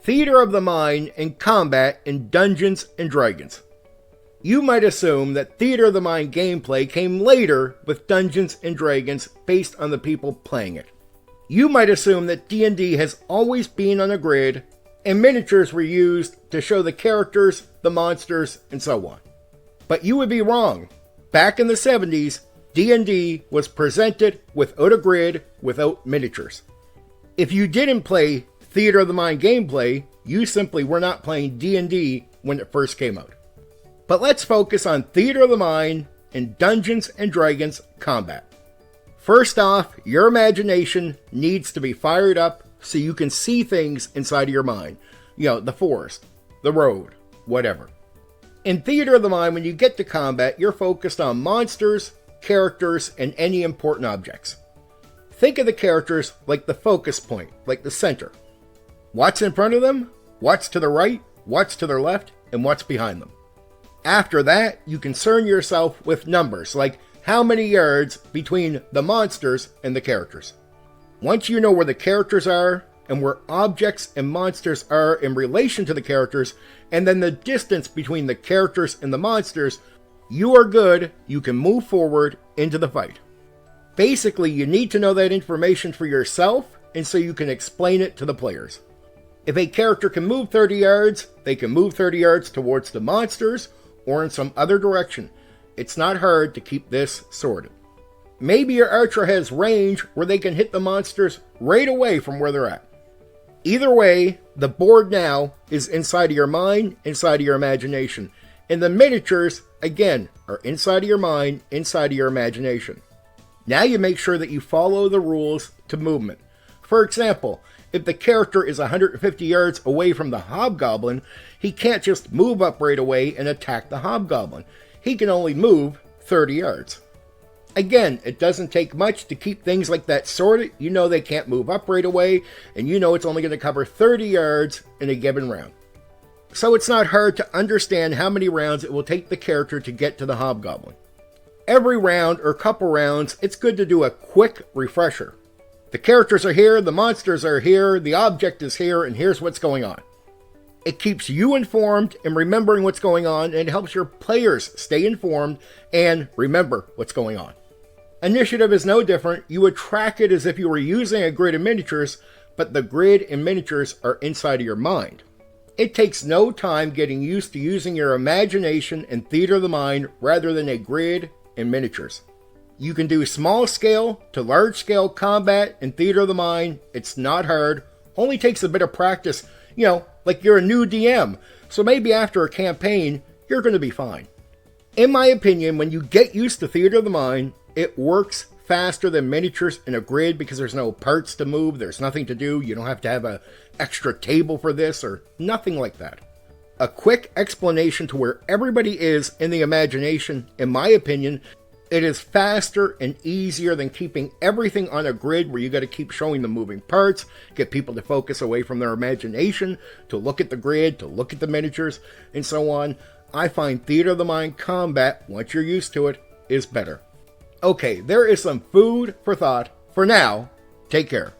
Theater of the mind and combat in Dungeons & Dragons. You might assume that Theater of the Mind gameplay came later with Dungeons & Dragons based on the people playing it. You might assume that D&D has always been on a grid, and miniatures were used to show the characters, the monsters, and so on. But you would be wrong. Back in the 70s, D&D was presented without a grid, without miniatures. If you didn't play Theater of the Mind gameplay, you simply were not playing D&D when it first came out. But let's focus on Theater of the Mind and Dungeons & Dragons combat. First off, your imagination needs to be fired up so you can see things inside of your mind. You know, the forest, the road, whatever. In Theater of the Mind, when you get to combat, you're focused on monsters, characters, and any important objects. Think of the characters like the focus point, like the center. What's in front of them, what's to the right, what's to their left, and what's behind them. After that, you concern yourself with numbers, like how many yards between the monsters and the characters. Once you know where the characters are, and where objects and monsters are in relation to the characters, and then the distance between the characters and the monsters, you are good, you can move forward into the fight. Basically, you need to know that information for yourself, and so you can explain it to the players. If a character can move 30 yards, they can move 30 yards towards the monsters, or in some other direction. It's not hard to keep this sorted. Maybe your archer has range where they can hit the monsters right away from where they're at. Either way, the board now is inside of your mind, inside of your imagination. And the miniatures, again, are inside of your mind, inside of your imagination. Now you make sure that you follow the rules to movement. For example, if the character is 150 yards away from the hobgoblin, he can't just move up right away and attack the hobgoblin. He can only move 30 yards. Again, it doesn't take much to keep things like that sorted. You know they can't move up right away, and you know it's only going to cover 30 yards in a given round. So it's not hard to understand how many rounds it will take the character to get to the hobgoblin. Every round or couple rounds, it's good to do a quick refresher. The characters are here, the monsters are here, the object is here, and here's what's going on. It keeps you informed and remembering what's going on, and it helps your players stay informed and remember what's going on. Initiative is no different. You would track it as if you were using a grid of miniatures, but the grid and miniatures are inside of your mind. It takes no time getting used to using your imagination and theater of the mind rather than a grid and miniatures. You can do small scale to large scale combat in theater of the mind. It's not hard, only takes a bit of practice. You know, like you're a new DM, so maybe after a campaign, you're going to be fine. In my opinion, when you get used to theater of the mind, it works faster than miniatures in a grid because there's no parts to move, there's nothing to do, you don't have to have an extra table for this or nothing like that. A quick explanation to where everybody is in the imagination, in my opinion, it is faster and easier than keeping everything on a grid where you got to keep showing the moving parts, get people to focus away from their imagination, to look at the grid, to look at the miniatures, and so on. I find theater of the mind combat, once you're used to it, is better. Okay, there is some food for thought. For now, take care.